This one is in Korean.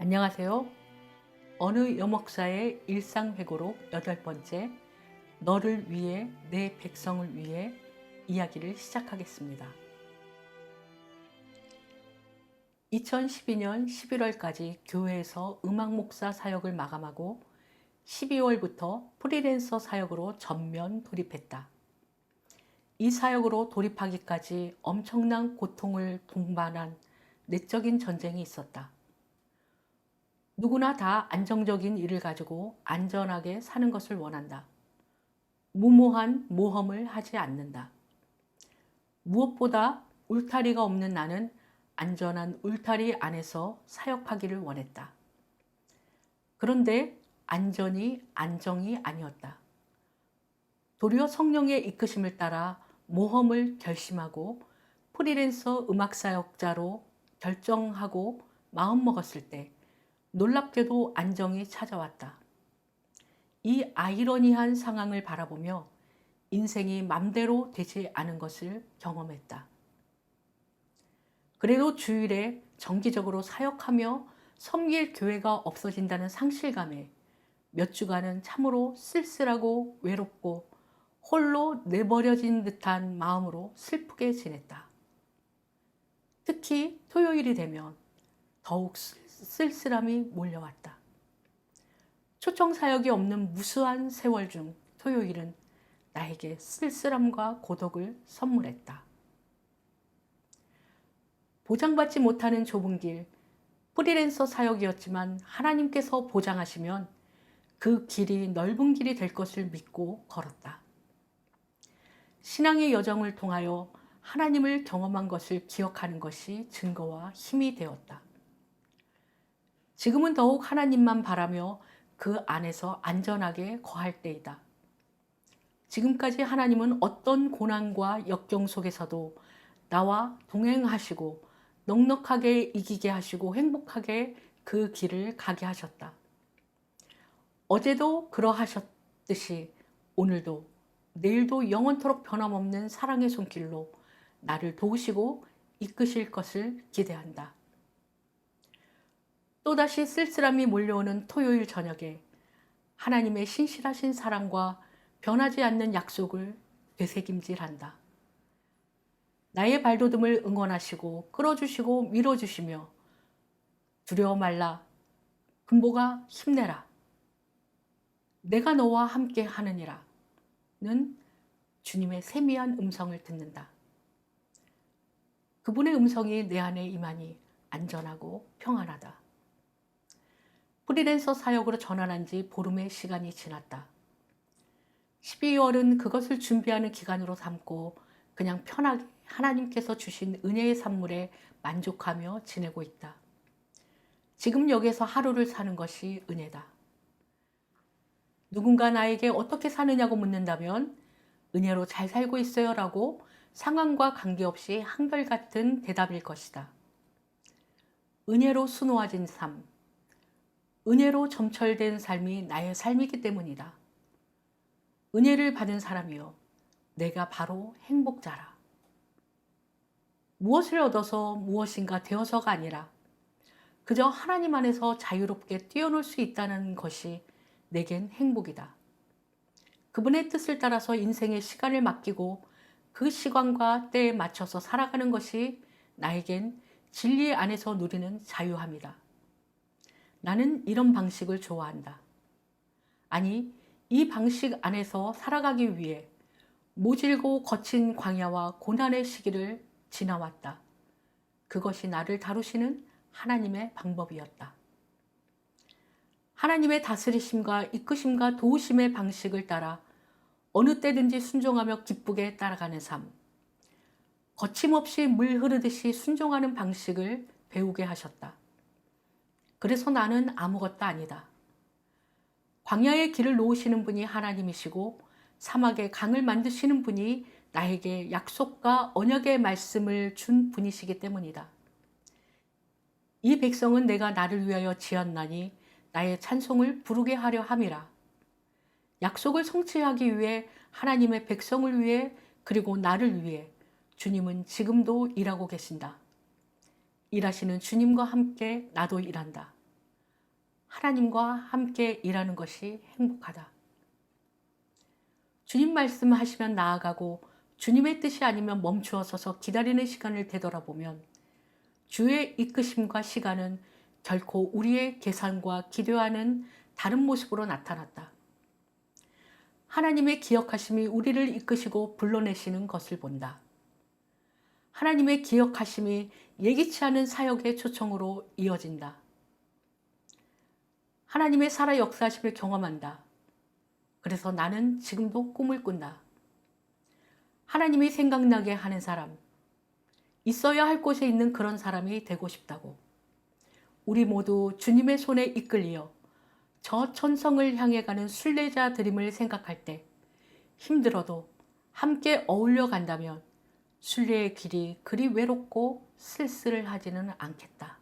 안녕하세요. 어느 여목사의 일상회고록 8번째, 너를 위해 내 백성을 위해 이야기를 시작하겠습니다. 2012년 11월까지 교회에서 음악 목사 사역을 마감하고 12월부터 프리랜서 사역으로 전면 돌입했다. 이 사역으로 돌입하기까지 엄청난 고통을 동반한 내적인 전쟁이 있었다. 누구나 다 안정적인 일을 가지고 안전하게 사는 것을 원한다. 무모한 모험을 하지 않는다. 무엇보다 울타리가 없는 나는 안전한 울타리 안에서 사역하기를 원했다. 그런데 안전이 안정이 아니었다. 도리어 성령의 이끄심을 따라 모험을 결심하고 프리랜서 음악 사역자로 결정하고 마음먹었을 때 놀랍게도 안정이 찾아왔다. 이 아이러니한 상황을 바라보며 인생이 맘대로 되지 않은 것을 경험했다. 그래도 주일에 정기적으로 사역하며 섬길 교회가 없어진다는 상실감에 몇 주간은 참으로 쓸쓸하고 외롭고 홀로 내버려진 듯한 마음으로 슬프게 지냈다. 특히 토요일이 되면 더욱 쓸쓸함이 몰려왔다. 초청 사역이 없는 무수한 세월 중 토요일은 나에게 쓸쓸함과 고독을 선물했다. 보장받지 못하는 좁은 길, 프리랜서 사역이었지만 하나님께서 보장하시면 그 길이 넓은 길이 될 것을 믿고 걸었다. 신앙의 여정을 통하여 하나님을 경험한 것을 기억하는 것이 증거와 힘이 되었다. 지금은 더욱 하나님만 바라며 그 안에서 안전하게 거할 때이다. 지금까지 하나님은 어떤 고난과 역경 속에서도 나와 동행하시고 넉넉하게 이기게 하시고 행복하게 그 길을 가게 하셨다. 어제도 그러하셨듯이 오늘도 내일도 영원토록 변함없는 사랑의 손길로 나를 도우시고 이끄실 것을 기대한다. 또다시 쓸쓸함이 몰려오는 토요일 저녁에 하나님의 신실하신 사랑과 변하지 않는 약속을 되새김질한다. 나의 발돋움을 응원하시고 끌어주시고 밀어주시며 두려워 말라 금보가 힘내라 내가 너와 함께 하느니라 는 주님의 세미한 음성을 듣는다. 그분의 음성이 내 안에 임하니 안전하고 평안하다. 프리랜서 사역으로 전환한 지 보름의 시간이 지났다. 12월은 그것을 준비하는 기간으로 삼고 그냥 편하게 하나님께서 주신 은혜의 산물에 만족하며 지내고 있다. 지금 여기서 하루를 사는 것이 은혜다. 누군가 나에게 어떻게 사느냐고 묻는다면 은혜로 잘 살고 있어요 라고 상황과 관계없이 한결같은 대답일 것이다. 은혜로 수놓아진 삶, 은혜로 점철된 삶이 나의 삶이기 때문이다. 은혜를 받은 사람이여, 내가 바로 행복자라. 무엇을 얻어서 무엇인가 되어서가 아니라 그저 하나님 안에서 자유롭게 뛰어놀 수 있다는 것이 내겐 행복이다. 그분의 뜻을 따라서 인생의 시간을 맡기고 그 시간과 때에 맞춰서 살아가는 것이 나에겐 진리 안에서 누리는 자유함이다. 나는 이런 방식을 좋아한다. 아니, 이 방식 안에서 살아가기 위해 모질고 거친 광야와 고난의 시기를 지나왔다. 그것이 나를 다루시는 하나님의 방법이었다. 하나님의 다스리심과 이끄심과 도우심의 방식을 따라 어느 때든지 순종하며 기쁘게 따라가는 삶. 거침없이 물 흐르듯이 순종하는 방식을 배우게 하셨다. 그래서 나는 아무것도 아니다. 광야의 길을 놓으시는 분이 하나님이시고 사막의 강을 만드시는 분이 나에게 약속과 언약의 말씀을 준 분이시기 때문이다. 이 백성은 내가 나를 위하여 지었나니 나의 찬송을 부르게 하려 함이라. 약속을 성취하기 위해 하나님의 백성을 위해 그리고 나를 위해 주님은 지금도 일하고 계신다. 일하시는 주님과 함께 나도 일한다. 하나님과 함께 일하는 것이 행복하다. 주님 말씀하시면 나아가고 주님의 뜻이 아니면 멈추어 서서 기다리는 시간을 되돌아보면 주의 이끄심과 시간은 결코 우리의 계산과 기대와는 다른 모습으로 나타났다. 하나님의 기억하심이 우리를 이끄시고 불러내시는 것을 본다. 하나님의 기억하심이 예기치 않은 사역의 초청으로 이어진다. 하나님의 살아 역사하심을 경험한다. 그래서 나는 지금도 꿈을 꾼다. 하나님이 생각나게 하는 사람, 있어야 할 곳에 있는 그런 사람이 되고 싶다고. 우리 모두 주님의 손에 이끌리어 저 천성을 향해 가는 순례자들임을 생각할 때 힘들어도 함께 어울려 간다면 순례의 길이 그리 외롭고 쓸쓸하지는 않겠다.